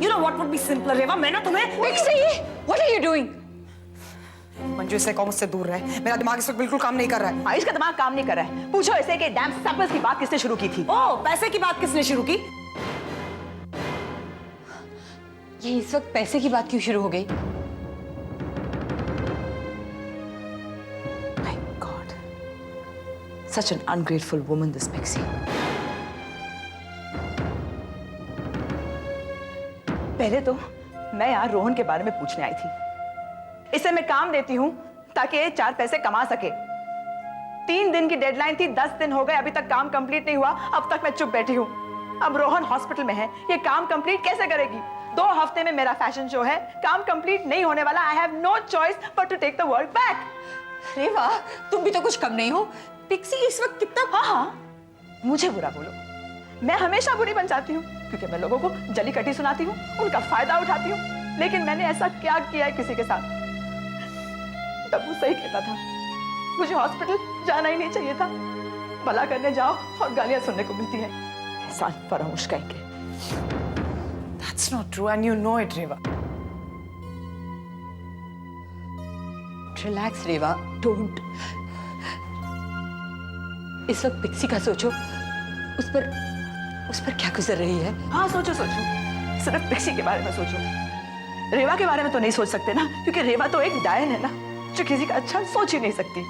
You know what would be simpler, रेवा? मैं ना तुम्हें What are you doing? Manju, इसे कहो मुझसे दूर रहे। मेरा दिमाग इस वक्त बिल्कुल काम नहीं कर रहा है। आयुष का दिमाग काम नहीं कर रहा है। पूछो इसे कि डैम सैंपल्स की बात किसने शुरू की थी? ओह, पैसे की बात किसने शुरू की? ये इस वक्त पैसे की बात क्यों शुरू हो गई? My God, such an ungrateful woman, this Pixie. पहले तो मैं यहाँ रोहन के बारे में पूछने आई थी। इसे मैं काम देती हूँ ताकि ये 4 पैसे कमा सके। 3 दिन की डेडलाइन थी, 10 दिन हो गए, अभी तक काम कंप्लीट नहीं हुआ। अब तक मैं चुप बैठी हूँ। अब रोहन हॉस्पिटल में है, ये काम कंप्लीट कैसे करेगी? 2 हफ्ते में मेरा फैशन शो है, काम कंप्लीट नहीं होने वाला। I have no choice but to take the work back. Reva, तुम भी तो कुछ कम नहीं हो। पिक्सी इस वक्त कितना... हाँ, मुझे बुरा बोलो, मैं हमेशा बुरी बन जाती हूँ क्योंकि मैं लोगों को जली कटी सुनाती हूँ, उनका फायदा उठाती हूँ। लेकिन मैंने ऐसा क्या किया है किसी के साथ? तब वो सही कहता था, मुझे हॉस्पिटल जाना ही नहीं चाहिए था। भला करने जाओ और गालियां सुनने को मिलती हैं। एहसान फरामोश कहेंगे। That's not true and you know it, Reva. Relax Reva, don't. इस वक्त पिक्सी का सोचो, उस पर क्या गुजर रही है। हाँ, सोचो सोचो, सिर्फ पिक्सी के बारे में सोचो। रेवा के बारे में तो नहीं सोच सकते ना, क्योंकि रेवा तो एक डायन है ना, जो किसी का अच्छा सोच ही नहीं सकती।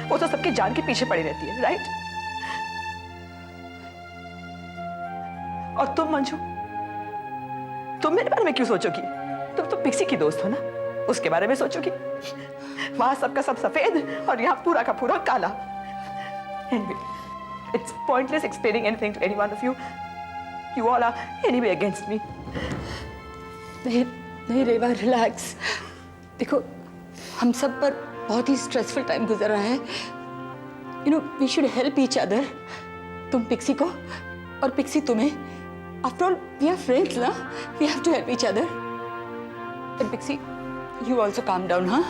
वो तो सबकी जान के पीछे पड़ी रहती है, राइट? और तुम मंजू, तुम मेरे बारे में क्यों सोचोगी? तुम तो पिक्सी की दोस्त हो ना, उसके बारे में सोचोगी। वहां सबका सब सफेद और यहाँ पूरा का पूरा काला। Anyway, it's pointless explaining anything to any one of you. You all are anyway against me. नहीं रेवा, रिलैक्स। देखो, हम सब पर बहुत ही स्ट्रेसफुल टाइम गुजर रहा है। You know, we should help each other. तुम पिक्सी को और पिक्सी तुम्हें। After all we are friends ना, we have to help each other. And Pixie, you also calm down. हाँ,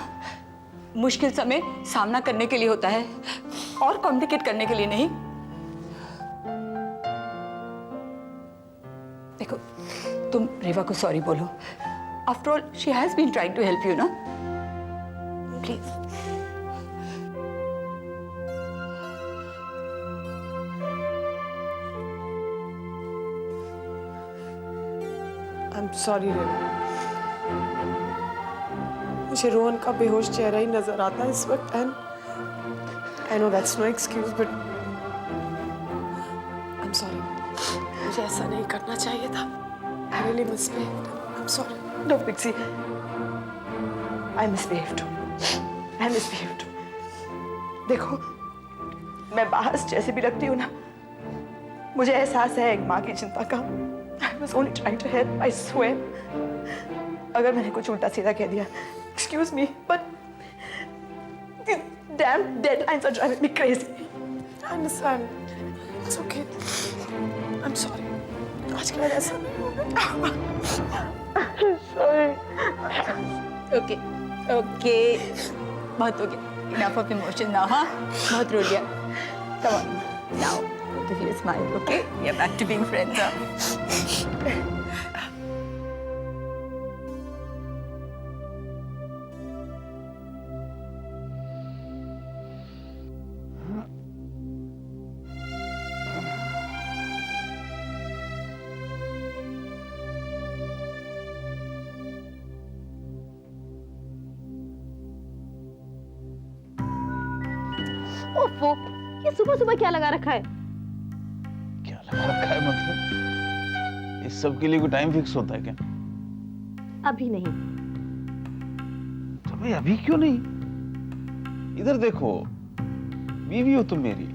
मुश्किल समय सामना करने के लिए होता है और कॉम्प्लिकेट करने के लिए नहीं। देखो, तुम रेवा को सॉरी बोलो। After all she has been trying to help you ना, प्लीज। I'm sorry, Reva. मुझे रोहन का बेहोश चेहरा ही नजर आता है इस वक्त। And I know that's no excuse, but I'm sorry. मुझे ऐसा नहीं करना चाहिए था। I really misbehaved. I'm sorry. No, Pixie. I misbehaved. I misbehaved. देखो, मैं बाहर जैसे भी लगती हूँ ना, मुझे एहसास है एक माँ की चिंता का। I was only trying to help, I swear. अगर मैंने कुछ उल्टा सीधा कह दिया, excuse me, but these damn deadlines are driving me crazy. I understand. It's okay. I'm sorry. आज के बाद ऐसा नहीं होगा। Sorry. ओके ओके, बहुत हो गया। Enough of emotion now. हाँ, बहुत रो लिया। Come on now, both of you smile, okay? We are back to being friends. ओफो, ये सुबह सुबह क्या लगा रखा है? क्या लगा रखा है मतलब? इस सब के लिए कोई टाइम फिक्स होता है क्या? अभी नहीं। तो भाई अभी क्यों नहीं? इधर देखो, बीवी हो तुम मेरी।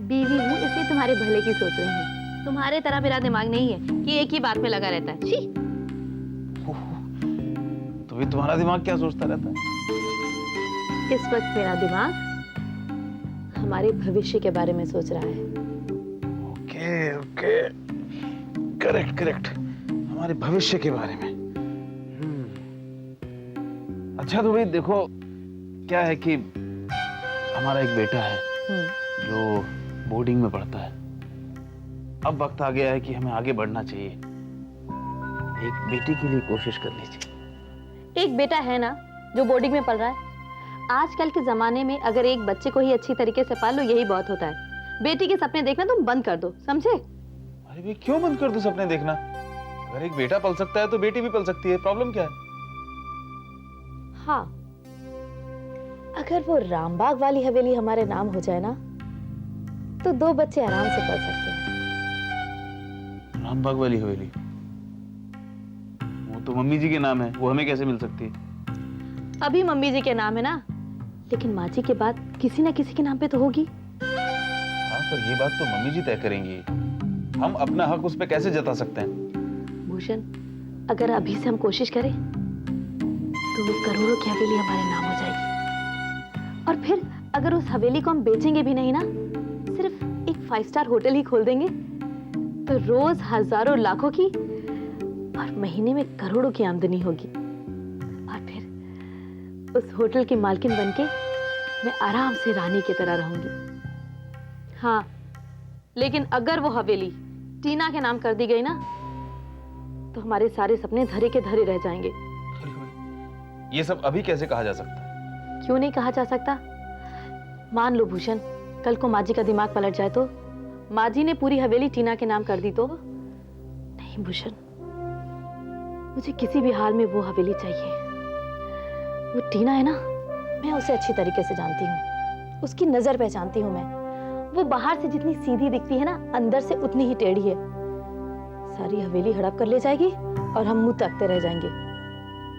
बीवी हूँ इसलिए तुम्हारे भले की सोच रहे हैं। तुम्हारे तरह मेरा दिमाग नहीं है कि एक ही बात में लगा रहता है। छी। तो भी तुम्हारा दिमाग क्या सोचता रहता है? इस वक्त मेरा दिमाग हमारे भविष्य के बारे में सोच रहा है। ओके ओके, करेक्ट करेक्ट, हमारे भविष्य के बारे में। अच्छा तो भाई देखो, क्या है कि हमारा एक बेटा है जो बोर्डिंग में पढ़ता है। अब वक्त आ गया है कि हमें आगे बढ़ना चाहिए। एक बेटी के लिए कोशिश करनी चाहिए। एक बेटा है ना जो बोर्डिंग में पढ़ रहा है। आजकल के जमाने में अगर एक बच्चे को ही अच्छी तरीके से पाल लो यही बहुत होता है। बेटी के सपने देखना तुम बंद कर दो, समझे? अरे भाई क्यों बंद कर दो सपने देखना? अगर एक बेटा पल सकता है तो बेटी भी पल सकती है, प्रॉब्लम क्या है? हाँ, अगर वो रामबाग वाली हवेली हमारे नाम हो जाए ना तो 2 बच्चे आराम से पल सकते हैं। रामबाग वाली हवेली वो तो मम्मी जी के नाम है, वो हमें कैसे मिल सकती है? अभी मम्मी जी के नाम है ना, लेकिन माँ जी के बाद किसी ना किसी के नाम पे तो होगी। हाँ, पर ये बात तो मम्मी जी तय करेंगी। हम अपना हक उस पर कैसे जता सकते हैं? भूषण, अगर अभी से हम कोशिश करें तो वो करोड़ों की हवेली हमारे नाम हो जाएगी। और फिर अगर उस हवेली को हम बेचेंगे भी नहीं ना, सिर्फ एक 5 स्टार होटल ही खोल देंगे तो रोज हजारों लाखों की और महीने में करोड़ों की आमदनी होगी। और फिर उस होटल की मालकिन बनके मैं आराम से रानी की तरह रहूंगी। हाँ, लेकिन अगर वो हवेली टीना के नाम कर दी गई ना तो हमारे सारे सपने धरे के धरे रह जाएंगे। ये सब अभी कैसे कहा जा सकता है? क्यों नहीं कहा जा सकता? मान लो भूषण, कल को माँ जी का दिमाग पलट जाए तो? माँ जी ने पूरी हवेली टीना के नाम कर दी तो? नहीं भूषण, मुझे किसी भी हाल में वो हवेली चाहिए। वो टीना है ना, मैं उसे अच्छी तरीके से जानती हूँ, उसकी नजर पहचानती हूँ मैं। वो बाहर से जितनी सीधी दिखती है ना, अंदर से उतनी ही टेढ़ी है। सारी हवेली हड़प कर ले जाएगी और हम मुंह ताकते रह जाएंगे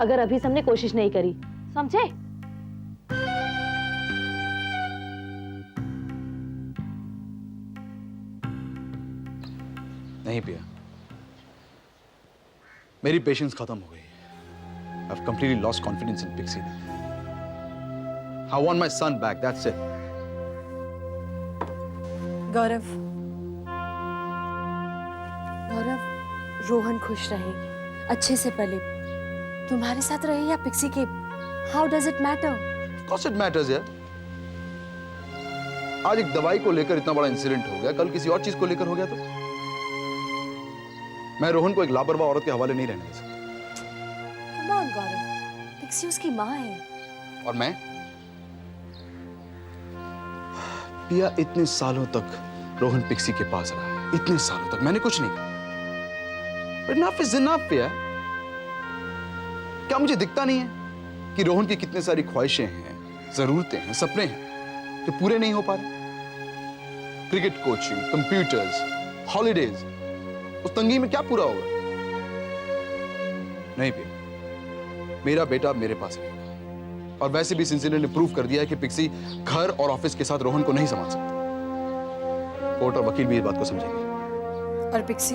अगर अभी से हमने कोशिश नहीं करी, समझे? नहीं पिया, मेरी पेशेंस खत्म हो गई। I've completely lost confidence in Pixie. I want my son back, that's it. गौरव, रोहन खुश रहे, अच्छे से पले, तुम्हारे साथ रहे या पिक्सी के, how does it matter? Of course it matters यार। आज एक दवाई को लेकर इतना बड़ा इंसिडेंट हो गया, कल किसी और चीज को लेकर हो गया तो मैं रोहन को एक लापरवाह औरत के हवाले नहीं रहने दे सकता। कम ऑन गौरव, पिक्सी उसकी माँ है। और मैं पिया, इतने सालों तक रोहन पिक्सी के पास रहा है, इतने सालों तक मैंने कुछ नहीं कहा। Enough is enough पिया। क्या मुझे दिखता नहीं है कि रोहन की कितनी सारी ख्वाहिशें हैं, जरूरतें हैं, सपने हैं जो पूरे नहीं हो पा रहे? क्रिकेट कोचिंग, कंप्यूटर्स, हॉलीडेज, उस तंगी में क्या पूरा होगा? नहीं पिया, मेरा बेटा मेरे पास रहेगा। और वैसे भी इस इंसिडेंट ने प्रूव कर दिया है कि पिक्सी घर और ऑफिस के साथ रोहन को नहीं संभाल सकती। कोर्ट और वकील भी इस बात को समझेंगे। और पिक्सी?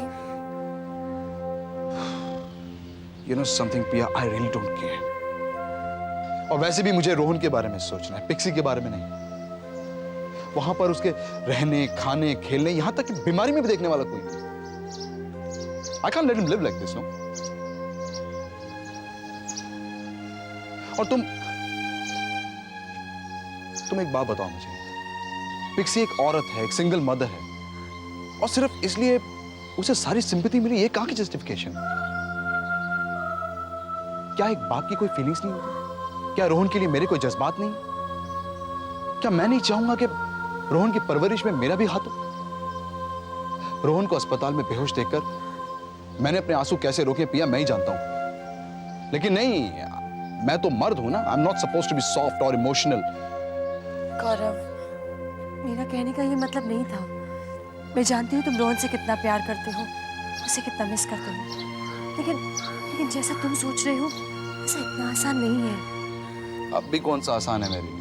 You know something, पिया, I really don't care. और वैसे भी मुझे रोहन के बारे में सोचना है, पिक्सी के बारे में नहीं। वहां पर उसके रहने, खाने, खेलने, यहां तक कि बीमारी में भी देखने वाला कोई नहीं। I can't let him live like this, no? और तुम एक बात बताओ मुझे। पिक्सी एक औरत है, एक सिंगल मदर है, और सिर्फ इसलिए उसे सारी सिंपैथी मिली, ये कहां की जस्टिफिकेशन? क्या एक बाप की कोई फीलिंग्स नहीं होती? क्या रोहन के लिए मेरे कोई जज्बात नहीं? क्या मैं नहीं चाहूंगा कि रोहन की परवरिश में मेरा भी हाथ हो? रोहन को अस्पताल में बेहोश देखकर मैंने अपने आंसू कैसे रोके पिया, मैं ही जानता हूं। लेकिन नहीं, मैं तो मर्द हूं ना। I am not supposed to be soft और इमोशनल। गौरव, मेरा कहने का ये मतलब नहीं था। मैं जानती हूँ तुम रोहन से कितना प्यार करते हो, उसे कितना मिस करते हो, लेकिन जैसा तुम सोच रहे हो ऐसा इतना आसान नहीं है। अब भी कौन सा आसान है मेरे लिए?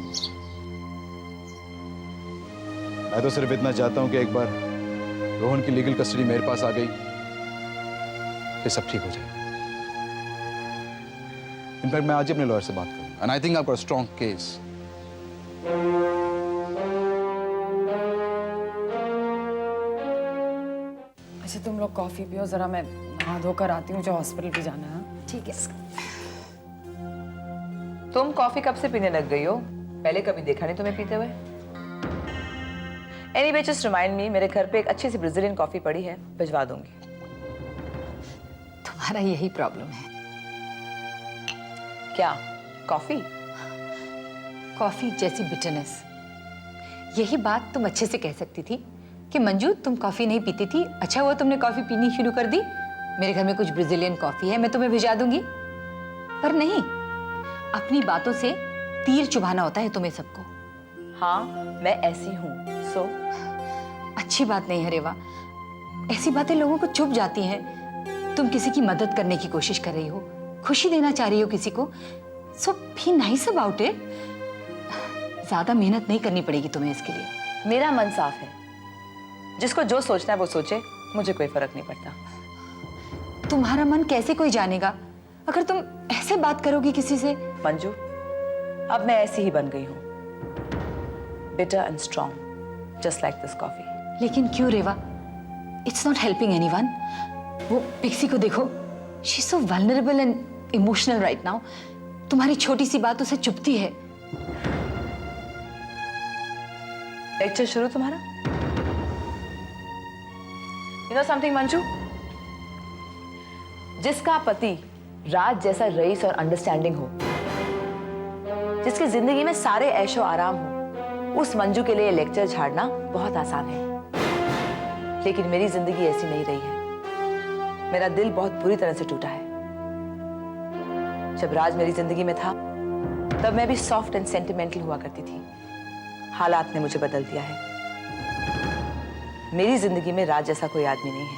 मैं तो सिर्फ इतना चाहता हूं कि एक बार रोहन की लीगल कस्टडी मेरे पास आ गई, फिर सब ठीक हो जाए। इनफैक्ट मैं आज ही अपने लॉयर से बात करूं, and I think I have got a strong case. अच्छा, तुम लोग कॉफी पियो जरा, मैं नहा धोकर आती हूँ, जो हॉस्पिटल भी जाना है। ठीक है। तुम कॉफी कब से पीने लग गई हो? पहले कभी देखा नहीं तुम्हें पीते हुए। एनीवे जस्ट रिमाइंड मी, मेरे घर पे एक अच्छी सी ब्राजीलियन कॉफी पड़ी है, भिजवा दूंगी। तुम्हारा यही प्रॉब्लम है। क्या कॉफी? कॉफी जैसी बिटरनेस। यही बात तुम अच्छे से कह सकती थी कि मंजू तुम कॉफी नहीं पीती थी, अच्छा हुआ तुमने कॉफी पीनी शुरू कर दी, मेरे घर में कुछ ब्राजीलियन कॉफी है, मैं तुम्हें भिजा दूंगी। पर नहीं, अपनी बातों से तीर चुभाना होता है तुम्हें सबको। हाँ, मैं ऐसी हूँ। सो अच्छी बात नहीं है रेवा, ऐसी बातें लोगों को चुभ जाती हैं। तुम किसी की मदद करने की कोशिश कर रही हो, खुशी देना चाह रही हो किसी को, सो बी नाइस अबाउट इट। ज्यादा मेहनत नहीं करनी पड़ेगी तुम्हें इसके लिए। मेरा मन साफ है, जिसको जो सोचना है वो सोचे, मुझे कोई फर्क नहीं पड़ता। तुम्हारा मन कैसे कोई जानेगा अगर तुम ऐसे बात करोगी किसी से? मंजू, अब मैं ऐसी ही बन गई हूँ, bitter and strong, just like this coffee. लेकिन क्यों Reva? It's not helping anyone. वो पिक्सी को देखो, she is so vulnerable and emotional right now. तुम्हारी छोटी सी बात उसे चुभती है। लेक्चर शुरू तुम्हारा? यू नो समथिंग मंजू, जिसका पति राज जैसा रईस और अंडरस्टैंडिंग हो, जिसकी जिंदगी में सारे ऐशो आराम हो, उस मंजू के लिए लेक्चर झाड़ना बहुत आसान है। लेकिन मेरी जिंदगी ऐसी नहीं रही है। मेरा दिल बहुत बुरी तरह से टूटा है। जब राज मेरी जिंदगी में था, तब मैं भी सॉफ्ट एंड सेंटिमेंटल हुआ करती थी। हालात ने मुझे बदल दिया है। मेरी जिंदगी में राज जैसा कोई आदमी नहीं है।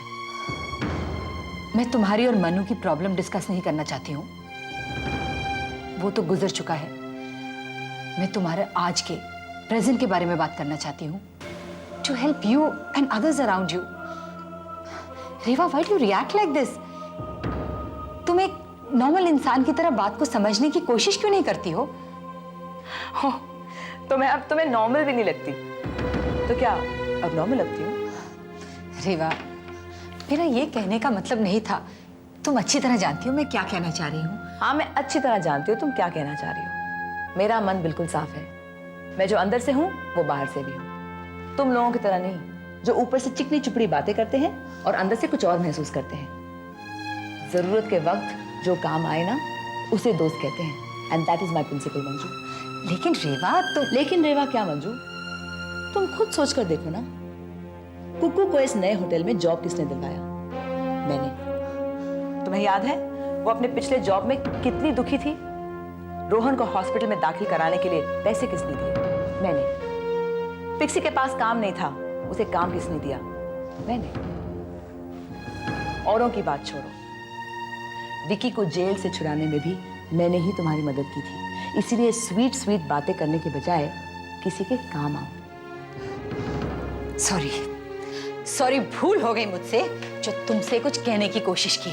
मैं तुम्हारी और मनु की प्रॉब्लम डिस्कस नहीं करना चाहती हूँ, वो तो गुजर चुका है। मैं तुम्हारे आज के प्रेजेंट के बारे में बात करना चाहती हूँ, to help you and others around you. Reva, why do you react like this? तुम एक नॉर्मल इंसान की तरह बात को समझने की कोशिश क्यों नहीं करती हो? तो मैं अब तुम्हें नॉर्मल भी नहीं लगती, तो क्या अब नॉर्मल लगती हूँ? रेवा, मेरा ये कहने का मतलब नहीं था। तुम अच्छी तरह जानती हो मैं क्या कहना चाह रही हूँ। हाँ, मैं अच्छी तरह जानती हूँ तुम क्या कहना चाह रही हो। मेरा मन बिल्कुल साफ है। मैं जो अंदर से हूँ वो बाहर से भी हूँ। तुम लोगों की तरह नहीं, जो ऊपर से चिकनी चुपड़ी बातें करते हैं और अंदर से कुछ और महसूस करते हैं। जरूरत के वक्त जो काम आए ना, उसे दोस्त कहते हैं, and that is my principle Manju. लेकिन रेवा, लेकिन रेवा क्या मंजू? तुम खुद सोच कर देखो ना, कुकू को इस नए होटल में जॉब किसने दिलवाया? मैंने। तुम्हें याद है वो अपने पिछले जॉब में कितनी दुखी थी? रोहन को हॉस्पिटल में दाखिल कराने के लिए पैसे किसने दिए? मैंने। पिक्सी के पास काम नहीं था, उसे काम किसने दिया? मैंने। औरों की बात छोड़ो, विकी को जेल से छुड़ाने में भी मैंने ही तुम्हारी मदद की थी। इसीलिए स्वीट स्वीट बातें करने के बजाय किसी के काम आओ। सॉरी, भूल हो गई मुझसे जो तुमसे कुछ कहने की कोशिश की।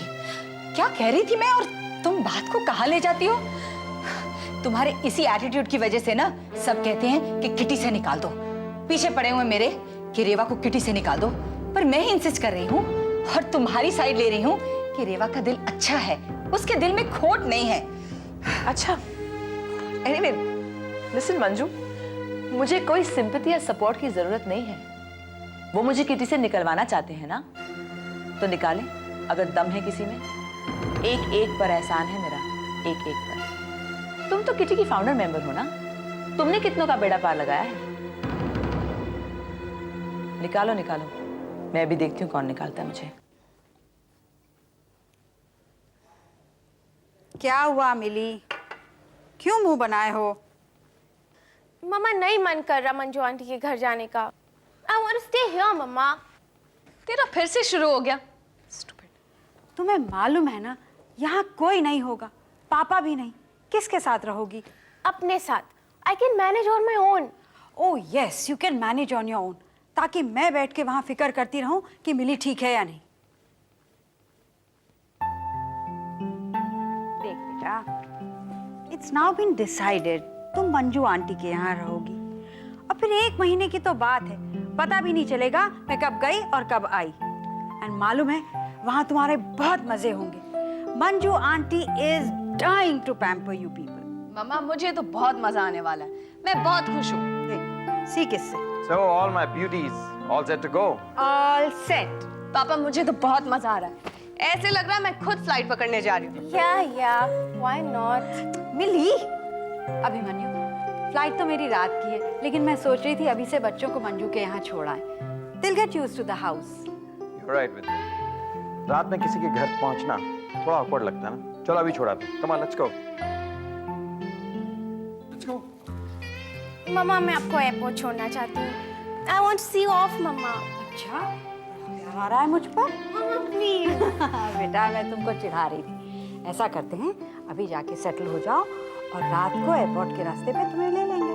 क्या कह रही थी मैं और तुम बात को कहाँ ले जाती हो? तुम्हारे इसी एटीट्यूड की वजह से ना सब कहते हैं कि किटी से निकाल दो। पीछे पड़े हुए मेरे कि रेवा को किटी से निकाल दो, पर मैं ही इंसिस्ट कर रही हूँ और तुम्हारी साइड ले रही हूँ कि रेवा का दिल अच्छा है, उसके दिल में खोट नहीं है। अच्छा, एनीवे लिसन मंजू, मुझे कोई सिंपैथी या सपोर्ट की जरूरत नहीं है। वो मुझे किटी से निकलवाना चाहते हैं ना, तो निकालें अगर दम है किसी में। एक एक पर एहसान है मेरा, एक एक पर। तुम तो किटी की फाउंडर मेंबर हो ना, तुमने कितनों का बेड़ा पार लगाया है। निकालो निकालो, मैं भी देखती हूँ कौन निकालता है मुझे। क्या हुआ मिली, क्यों मुंह बनाए हो? मम्मा नहीं मन कर रहा मंजू आंटी के घर जाने का। I want to stay here mamma. तेरा फिर से शुरू हो गया। तुम्हें मालूम है ना, यहाँ कोई नहीं होगा, पापा भी नहीं। किसके साथ रहोगी? अपने साथ। I can manage on my own. Oh yes, you can manage on your own, ताकि मैं बैठ के वहां फिक्र करती रहूं कि मिली ठीक है या नहीं। देख बेटा, इट्स नाउ बीन डिसाइडेड, तुम मंजू आंटी के यहाँ रहोगी। और फिर 1 महीने की तो बात है, पता भी नहीं चलेगा मैं कब गई और कब आई। एंड मालूम है वहां तुम्हारे बहुत मजे होंगे। Manju aunty is dying to pamper you people. Mamma मुझे तो बहुत मजा आने वाला है, मैं बहुत खुश हूँ। देख, सी किससे So all my beauties, all set to go. All set. पापा मुझे तो बहुत मजा आ रहा है, ऐसे लग रहा है मैं खुद फ्लाइट पकड़ने जा रही हूँ। Yeah, why not? Mili Abhimanyu, flight तो मेरी रात की है, लेकिन मैं सोच रही थी अभी से बच्चों को मंजू के यहाँ छोड़ा है। They'll get used to the house. You're right with me. रात में किसी के घर पहुंचना थोड़ा awkward लगता है ना। चलो अभी छोड़ा दो। Come on, let's go. Let's go. मम्मा मैं आपको एयरपोर्ट छोड़ना चाहती हूँ। I want to see you off, मम्मा। अच्छा, प्यार आ रहा है मुझ पर? मम्मा प्लीज। बेटा मैं तुमको चिढ़ा रही थी। ऐसा करते हैं, अभी जाके सेटल हो जाओ और रात को एयरपोर्ट के रास्ते पे तुम्हें ले लेंगे।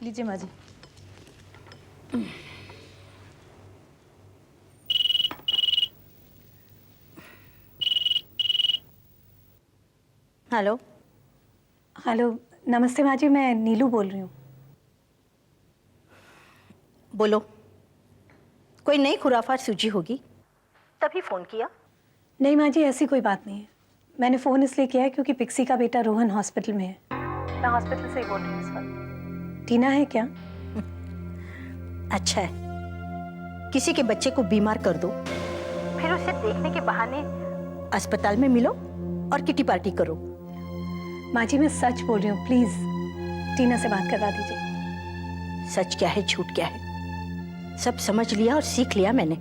लीजिए माँ जी। हेलो। हेलो, नमस्ते माँ जी, मैं नीलू बोल रही हूँ। बोलो, कोई नई खुराफात सूझी होगी तभी फोन किया। नहीं माँ जी, ऐसी कोई बात नहीं है। मैंने फ़ोन इसलिए किया है क्योंकि पिक्सी का बेटा रोहन हॉस्पिटल में है। मैं हॉस्पिटल से ही बोल रही हूँ इस वक्त। टीना है क्या? अच्छा है, किसी के बच्चे को बीमार कर दो, फिर उसे देखने के बहाने अस्पताल में मिलो और किटी पार्टी करो। माँ जी मैं सच बोल रही हूँ, प्लीज़ टीना से बात करवा दीजिए। सच क्या है झूठ क्या है सब समझ लिया और सीख लिया मैंने।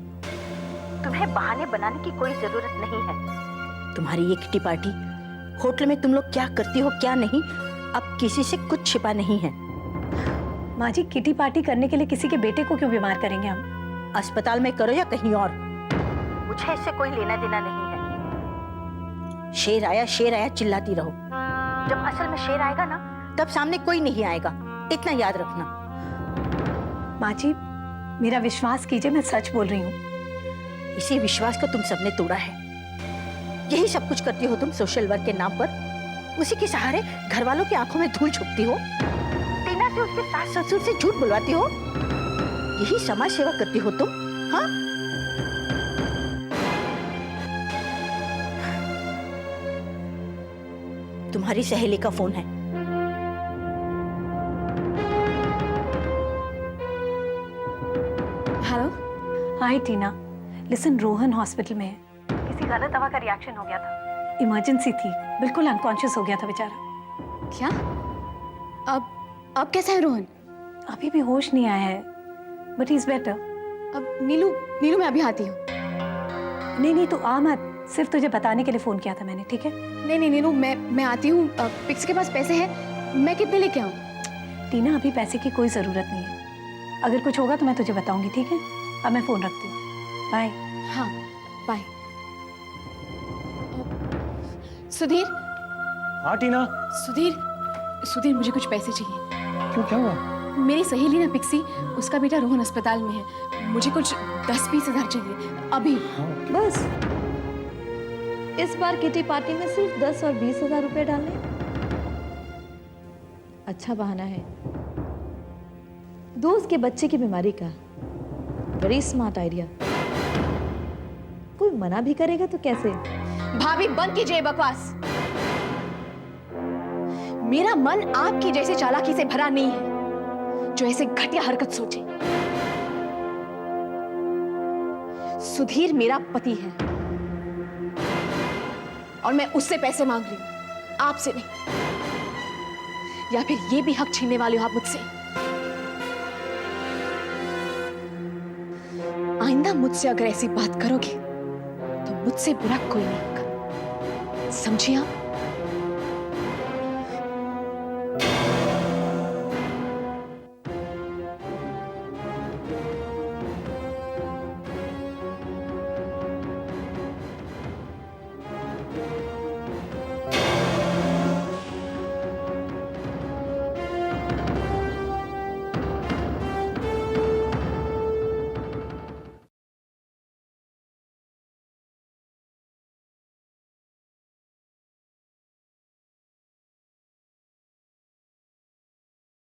तुम्हें बहाने बनाने की कोई जरूरत नहीं है। तुम्हारी ये किटी पार्टी, होटल में तुम लोग क्या करती हो क्या नहीं, अब किसी से कुछ छिपा नहीं है। माँ जी किटी पार्टी करने के लिए किसी के बेटे को क्यों बीमार करेंगे हम? अस्पताल में करो या कहीं और, मुझे इससे कोई लेना देना नहीं है। शेर आया चिल्लाती रहो, जब असल में शेर आएगा ना तब सामने कोई नहीं आएगा, इतना याद रखना। माँ जी मेरा विश्वास कीजिए, मैं सच बोल रही हूँ। इसी विश्वास को तुम सबने तोड़ा है। यही सब कुछ करती हो तुम सोशल वर्क के नाम पर, उसी के सहारे घर वालों की आंखों में धूल झोंकती हो, टीना से उसके सास ससुर से झूठ बुलवाती हो, यही समाज सेवा करती हो तुम। हाँ, तुम्हारी सहेली का फोन है। हेलो। हाय टीना, लिसन रोहन हॉस्पिटल में है। किसी गलत दवा का रिएक्शन हो गया था, इमरजेंसी थी, बिल्कुल अनकॉन्शियस हो गया था बेचारा। क्या? अब कैसा है रोहन? अभी भी होश नहीं आया है, बट ही इज बेटर। अब नीलू मैं अभी आती हूँ। नहीं तू आ मत, सिर्फ तुझे बताने के लिए फोन किया था मैंने, ठीक है? नहीं नीलू मैं आती हूँ। पिक्सी के पास पैसे हैं, मैं कितने लेके आऊँ? टीना अभी पैसे की कोई जरूरत नहीं है, अगर कुछ होगा तो मैं तुझे बताऊंगी, ठीक है? अब मैं फोन रखती हूँ, बाय। हाँ बाय। सुधीर। हाँ टीना। सुधीर मुझे कुछ पैसे चाहिए। क्यों, क्या हुआ? मेरी सहेली ना पिक्सी, उसका बेटा रोहन अस्पताल में है, मुझे कुछ 10-20 हजार चाहिए अभी। बस इस बार किटी पार्टी में सिर्फ 10 और 20 हजार रुपए डालने? अच्छा बहाना है दोस्त के बच्चे की बीमारी का। Very smart idea. कोई मना भी करेगा तो कैसे? भाभी बंद कीजिए बकवास। मेरा मन आपकी जैसे चालाकी से भरा नहीं है जो ऐसे घटिया हरकत सोचे। सुधीर मेरा पति है और मैं उससे पैसे मांग रही हूं, आपसे नहीं। या फिर ये भी हक छीनने वाले हो आप मुझसे? आइंदा मुझसे अगर ऐसी बात करोगे तो मुझसे बुरा कोई नहीं होगा, समझिए आप?